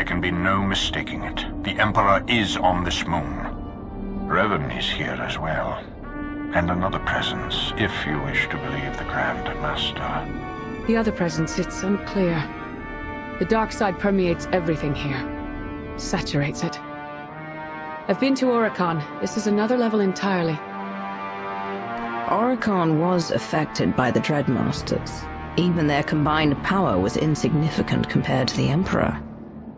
There can be no mistaking it. The Emperor is on this moon. Revan is here as well. And another presence, if you wish to believe the Grand Master. The other presence, it's unclear. The dark side permeates everything here. Saturates it. I've been to Oricon. This is another level entirely. Oricon was affected by the Dreadmasters. Even their combined power was insignificant compared to the Emperor.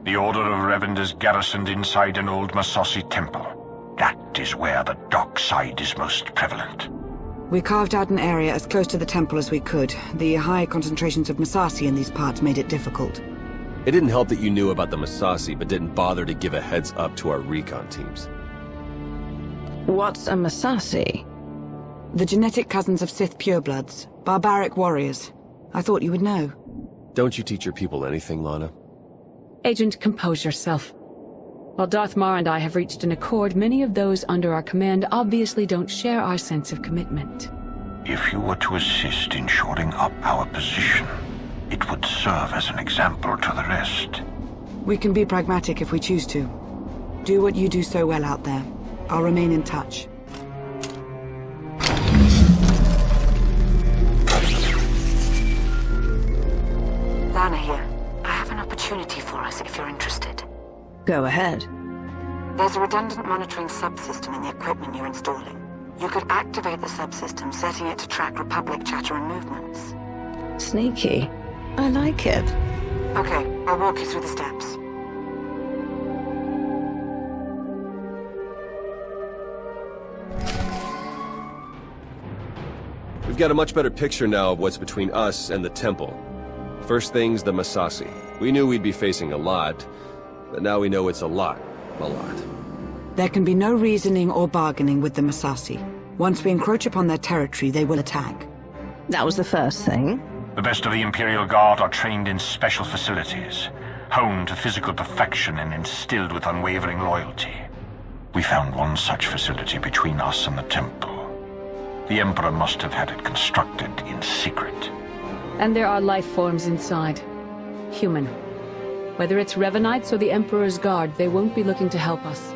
The Order of Revan is garrisoned inside an old Massassi temple. That is where the dark side is most prevalent. We carved out an area as close to the temple as we could. The high concentrations of Massassi in these parts made it difficult. It didn't help that you knew about the Massassi, but didn't bother to give a heads up to our recon teams. What's a Massassi? The genetic cousins of Sith purebloods. Barbaric warriors. I thought you would know. Don't you teach your people anything, Lana? Agent, compose yourself. While Darth Mar and I have reached an accord, many of those under our command obviously don't share our sense of commitment. If you were to assist in shoring up our position, it would serve as an example to the rest. We can be pragmatic if we choose to. Do what you do so well out there. I'll remain in touch. Lana here. I have an opportunity for us if you're interested. Go ahead. There's a redundant monitoring subsystem in the equipment you're installing. You could activate the subsystem, setting it to track Republic chatter and movements. Sneaky. I like it. Okay, I'll walk you through the steps. We've got a much better picture now of what's between us and the temple. First thing's the Massassi. We knew we'd be facing a lot, but now we know it's a lot. A lot. There can be no reasoning or bargaining with the Massassi. Once we encroach upon their territory, they will attack. That was the first thing. The best of the Imperial Guard are trained in special facilities, honed to physical perfection and instilled with unwavering loyalty. We found one such facility between us and the temple. The Emperor must have had it constructed in secret. And there are life forms inside. Human. Whether it's Revanites or the Emperor's Guard, they won't be looking to help us.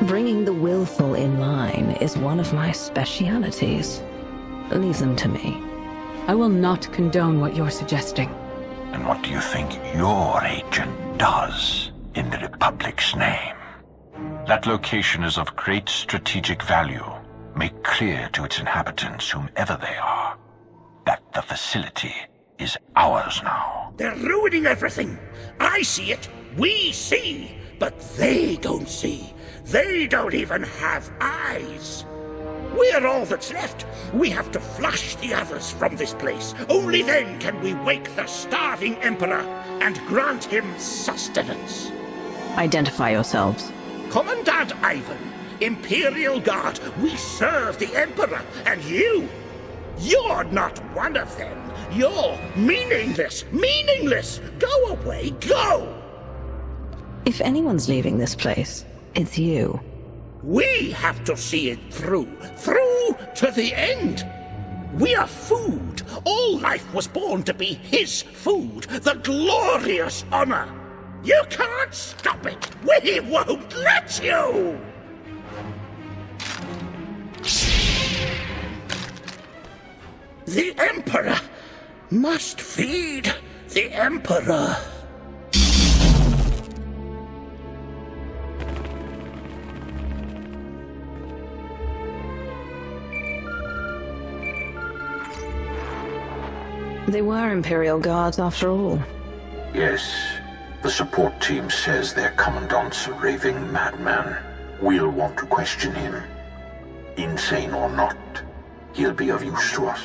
Bringing the willful in line is one of my specialities. Leave them to me. I will not condone what you're suggesting. And what do you think your agent does in the Republic's name? That location is of great strategic value. Make clear to its inhabitants, whomever they are, that the facility is ours now. They're ruining everything. I see it. We see. But they don't see. They don't even have eyes. We're all that's left. We have to flush the others from this place. Only then can we wake the starving Emperor and grant him sustenance. Identify yourselves. Commandant Ivan, Imperial Guard, we serve the Emperor, and you're not one of them. You're meaningless, meaningless. Go away, go! If anyone's leaving this place, it's you. We have to see it through to the end. We are food. All life was born to be his food, the glorious honor. You can't stop it. We won't let you. The Emperor must feed the Emperor. They were Imperial Guards after all. Yes. The support team says their commandant's a raving madman. We'll want to question him. Insane or not, he'll be of use to us.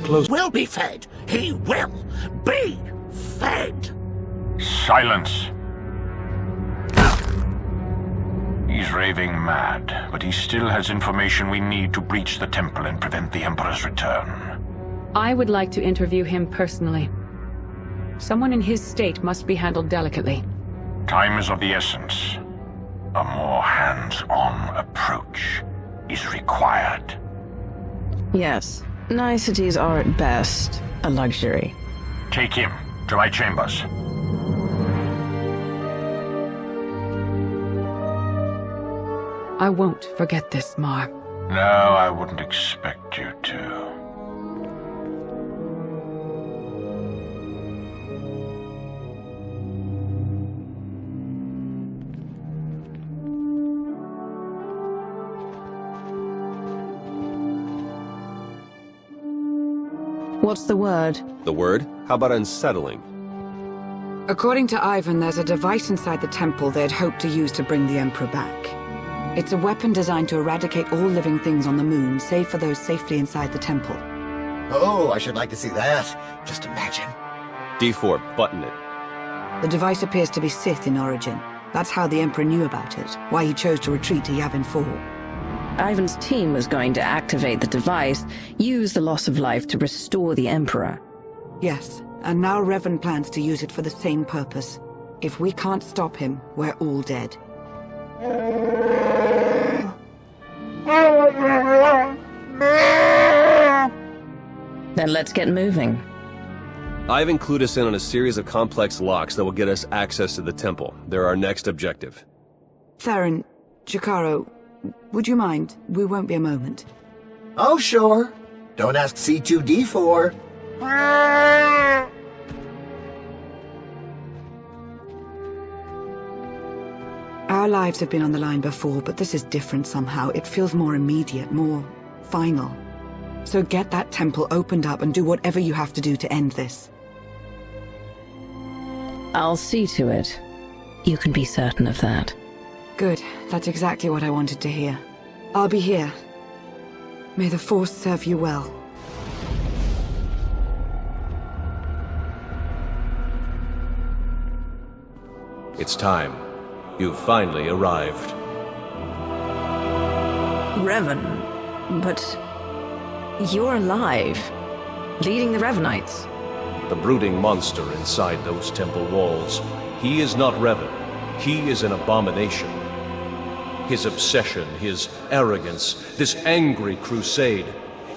Close. Will be fed. He will be fed. Silence. He's raving mad, but he still has information we need to breach the temple and prevent the Emperor's return. I would like to interview him personally. Someone in his state must be handled delicately. Time is of the essence. A more hands-on approach is required. Yes, niceties are at best a luxury. Take him to my chambers. I won't forget this, Mar. No, I wouldn't expect you to. What's the word? The word? How about unsettling? According to Ivan, there's a device inside the temple they'd hoped to use to bring the Emperor back. It's a weapon designed to eradicate all living things on the moon, save for those safely inside the temple. Oh, I should like to see that. Just imagine. D4, button it. The device appears to be Sith in origin. That's how the Emperor knew about it, why he chose to retreat to Yavin 4. Ivan's team was going to activate the device, use the loss of life to restore the Emperor. Yes, and now Revan plans to use it for the same purpose. If we can't stop him, we're all dead. Then let's get moving. Ivan clued us in on a series of complex locks that will get us access to the temple. They're our next objective. Theron, Chikaro, would you mind? We won't be a moment. Oh, sure. Don't ask C2D4. Our lives have been on the line before, but this is different somehow. It feels more immediate, more final. So get that temple opened up and do whatever you have to do to end this. I'll see to it. You can be certain of that. Good. That's exactly what I wanted to hear. I'll be here. May the Force serve you well. It's time. You've finally arrived. Revan, but you're alive, leading the Revanites. The brooding monster inside those temple walls. He is not Revan. He is an abomination. His obsession, his arrogance, this angry crusade,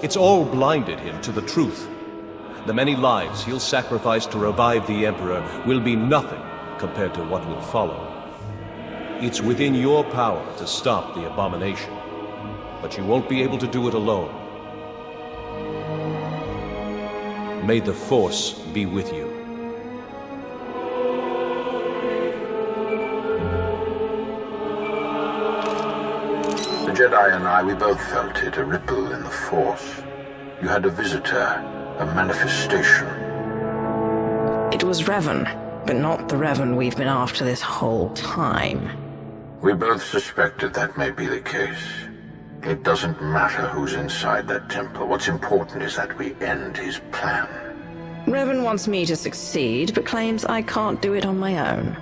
it's all blinded him to the truth. The many lives he'll sacrifice to revive the Emperor will be nothing compared to what will follow. It's within your power to stop the abomination, but you won't be able to do it alone. May the Force be with you. The Jedi and I, we both felt it, a ripple in the Force. You had a visitor, a manifestation. It was Revan, but not the Revan we've been after this whole time. We both suspected that may be the case. It doesn't matter who's inside that temple. What's important is that we end his plan. Revan wants me to succeed, but claims I can't do it on my own.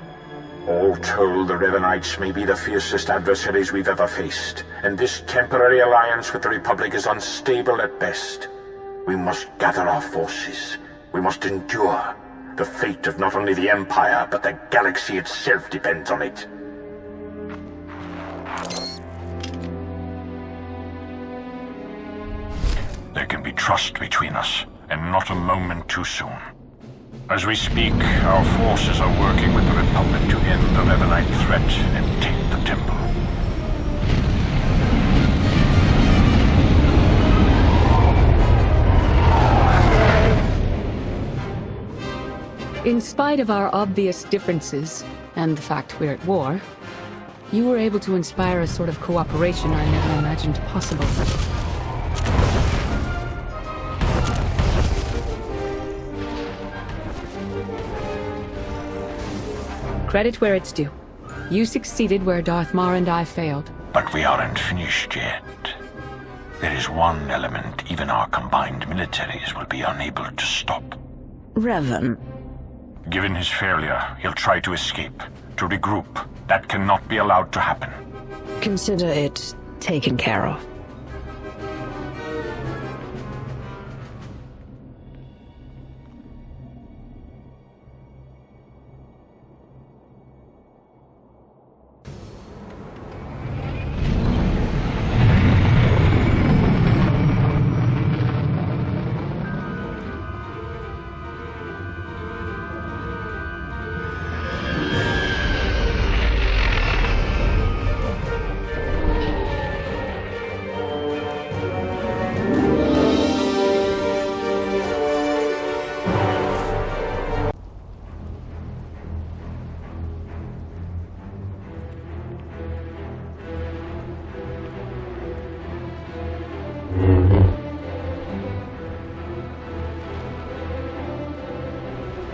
All told, the Revanites may be the fiercest adversaries we've ever faced, and this temporary alliance with the Republic is unstable at best. We must gather our forces. We must endure. The fate of not only the Empire, but the galaxy itself depends on it. There can be trust between us, and not a moment too soon. As we speak, our forces are working with the Republic to end the Revanite threat and take the temple. In spite of our obvious differences, and the fact we're at war, you were able to inspire a sort of cooperation I never imagined possible. Credit where it's due. You succeeded where Darth Mar and I failed. But we aren't finished yet. There is one element even our combined militaries will be unable to stop. Revan. Given his failure, he'll try to escape, to regroup. That cannot be allowed to happen. Consider it taken care of.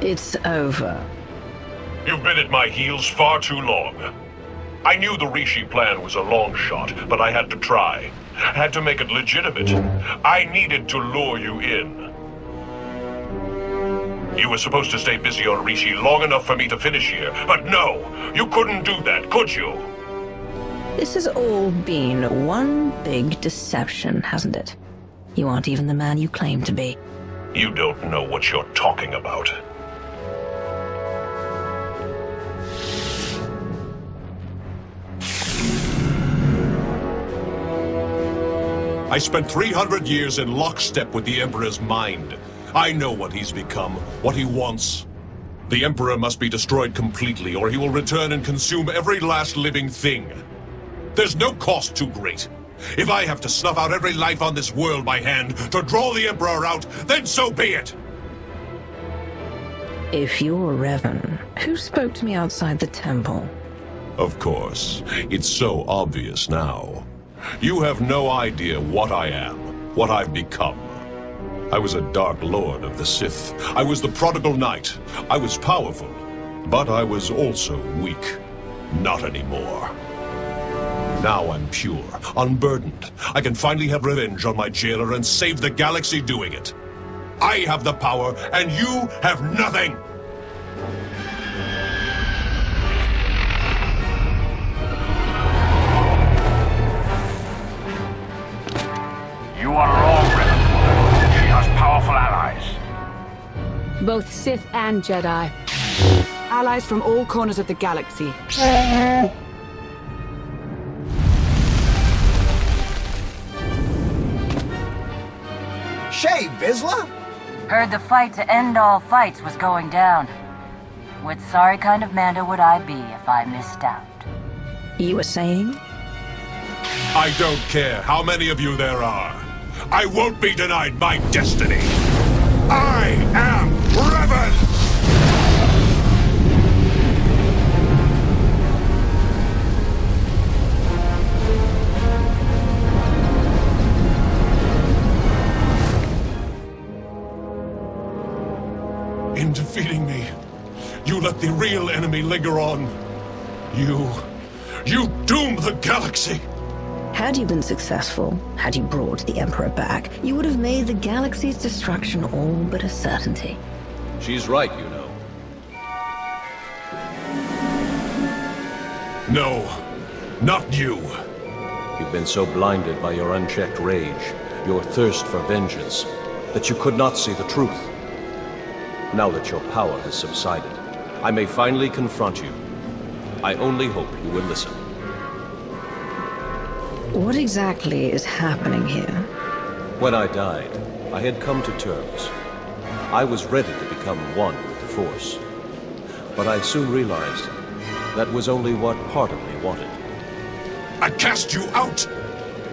It's over. You've been at my heels far too long. I knew the Rishi plan was a long shot, but I had to try. Had to make it legitimate. I needed to lure you in. You were supposed to stay busy on Rishi long enough for me to finish here, but no! You couldn't do that, could you? This has all been one big deception, hasn't it? You aren't even the man you claim to be. You don't know what you're talking about. I spent 300 years in lockstep with the Emperor's mind. I know what he's become, what he wants. The Emperor must be destroyed completely, or he will return and consume every last living thing. There's no cost too great. If I have to snuff out every life on this world by hand to draw the Emperor out, then so be it! If you're Revan, who spoke to me outside the temple? Of course. It's so obvious now. You have no idea what I am, what I've become. I was a Dark Lord of the Sith. I was the prodigal knight. I was powerful, but I was also weak. Not anymore. Now I'm pure, unburdened. I can finally have revenge on my jailer and save the galaxy doing it. I have the power, and you have nothing! You are wrong, Revan. She has powerful allies. Both Sith and Jedi. Allies from all corners of the galaxy. Shay, Vizsla? Heard the fight to end all fights was going down. What sorry kind of Mando would I be if I missed out? You were saying? I don't care how many of you there are. I won't be denied my destiny. I am Revan! In defeating me, you let the real enemy linger on. You doomed the galaxy! Had you been successful, had you brought the Emperor back, you would have made the galaxy's destruction all but a certainty. She's right, you know. No, not you. You've been so blinded by your unchecked rage, your thirst for vengeance, that you could not see the truth. Now that your power has subsided, I may finally confront you. I only hope you will listen. What exactly is happening here? When I died, I had come to terms. I was ready to become one with the Force. But I soon realized that was only what part of me wanted. I cast you out!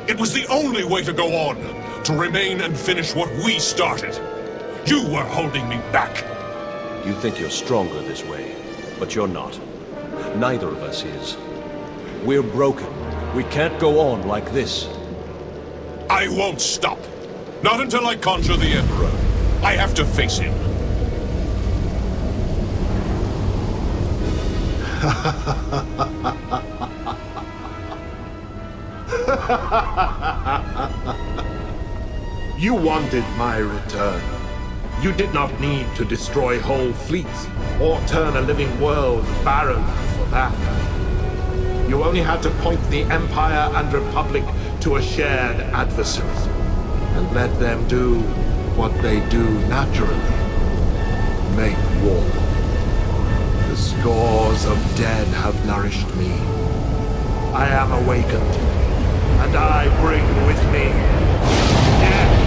It was the only way to go on, to remain and finish what we started. You were holding me back. You think you're stronger this way, but you're not. Neither of us is. We're broken. We can't go on like this. I won't stop. Not until I conjure the Emperor. I have to face him. You wanted my return. You did not need to destroy whole fleets or turn a living world barren for that. You only had to point the Empire and Republic to a shared adversary and let them do what they do naturally. Make war. The scores of dead have nourished me. I am awakened, and I bring with me death.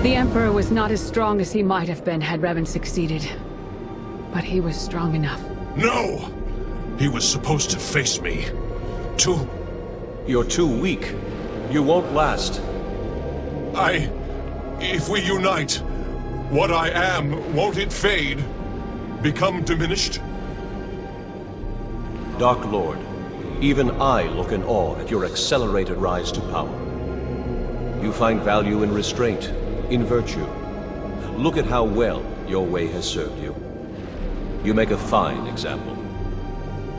The Emperor was not as strong as he might have been had Revan succeeded. But he was strong enough. No! He was supposed to face me. You're too weak. You won't last. If we unite, what I am, won't it fade? Become diminished? Dark Lord, even I look in awe at your accelerated rise to power. You find value in restraint, in virtue. Look at how well your way has served you. You make a fine example.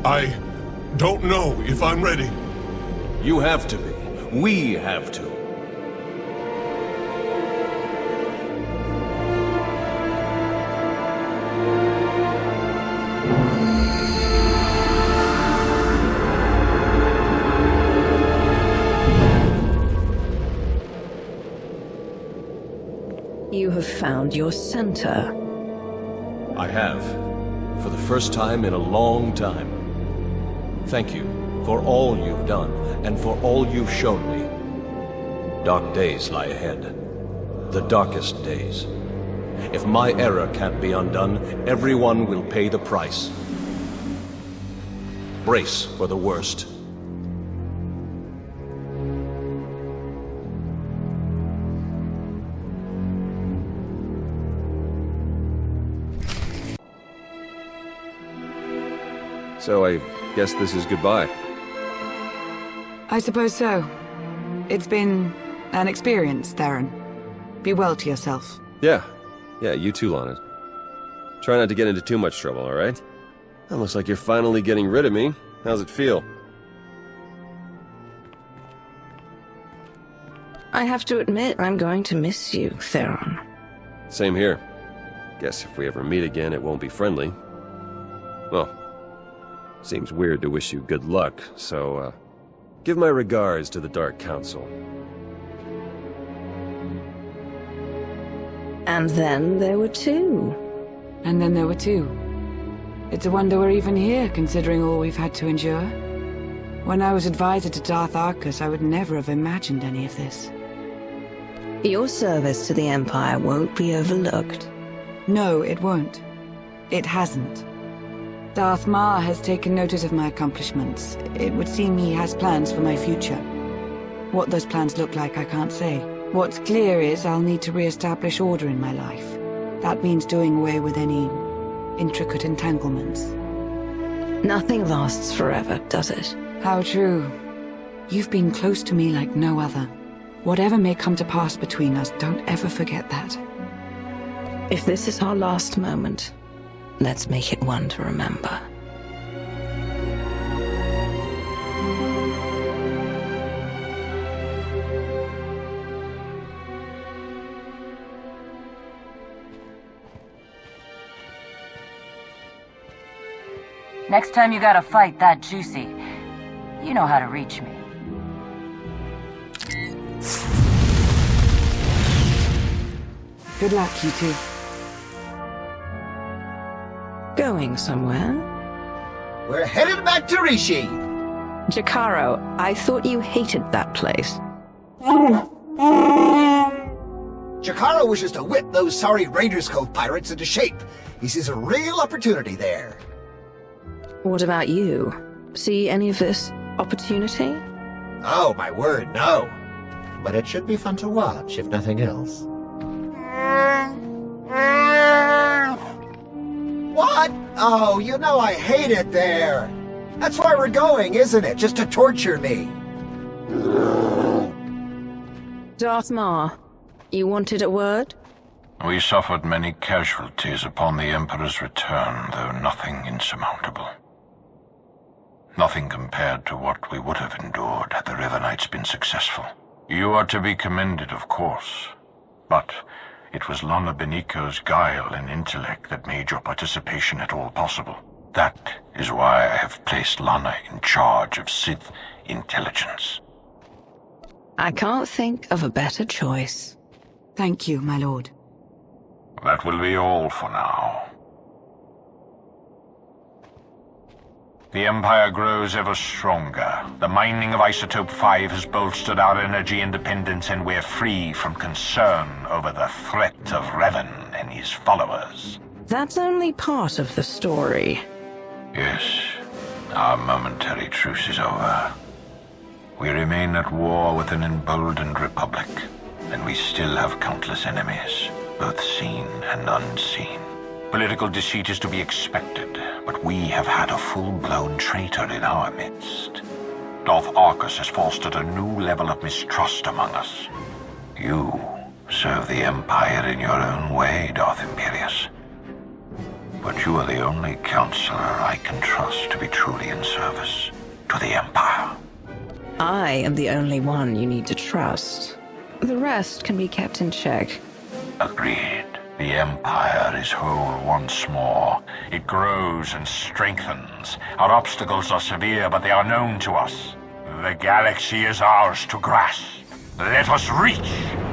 I don't know if I'm ready. You have to be. We have to. You have found your center. I have. For the first time in a long time. Thank you for all you've done, and for all you've shown me. Dark days lie ahead. The darkest days. If my error can't be undone, everyone will pay the price. Brace for the worst. So I guess this is goodbye. I suppose so. It's been an experience, Theron. Be well to yourself. Yeah, you too, Lana. Try not to get into too much trouble, alright? It looks like you're finally getting rid of me. How's it feel? I have to admit, I'm going to miss you, Theron. Same here. Guess if we ever meet again, it won't be friendly. Well, seems weird to wish you good luck, so, give my regards to the Dark Council. And then there were two. And then there were two. It's a wonder we're even here, considering all we've had to endure. When I was advisor to Darth Arcus, I would never have imagined any of this. Your service to the Empire won't be overlooked. No, it won't. It hasn't. Darth Mar has taken notice of my accomplishments. It would seem he has plans for my future. What those plans look like, I can't say. What's clear is I'll need to re-establish order in my life. That means doing away with any intricate entanglements. Nothing lasts forever, does it? How true. You've been close to me like no other. Whatever may come to pass between us, don't ever forget that. If this is our last moment, let's make it one to remember. Next time you got a fight that juicy, you know how to reach me. Good luck, you two. Going somewhere? We're headed back to Rishi. Jakaro, I thought you hated that place. Jakaro wishes to whip those sorry Raiders Cove pirates into shape. He sees a real opportunity there. What about you? See any of this opportunity? Oh, my word, no. But it should be fun to watch, if nothing else. What? Oh, you know I hate it there. That's why we're going, isn't it? Just to torture me. Darth Mar, you wanted a word? We suffered many casualties upon the Emperor's return, though nothing insurmountable. Nothing compared to what we would have endured had the Revanites been successful. You are to be commended, of course, but it was Lana Beniko's guile and intellect that made your participation at all possible. That is why I have placed Lana in charge of Sith intelligence. I can't think of a better choice. Thank you, my lord. That will be all for now. The Empire grows ever stronger. The mining of Isotope 5 has bolstered our energy independence, and we're free from concern over the threat of Revan and his followers. That's only part of the story. Yes, Our momentary truce is over. We remain at war with an emboldened republic, and we still have countless enemies, both seen and unseen. Political deceit is to be expected, but we have had a full-blown traitor in our midst. Darth Arcus has fostered a new level of mistrust among us. You serve the Empire in your own way, Darth Imperius. But you are the only counselor I can trust to be truly in service to the Empire. I am the only one you need to trust. The rest can be kept in check. Agreed. The Empire is whole once more. It grows and strengthens. Our obstacles are severe, but they are known to us. The galaxy is ours to grasp. Let us reach!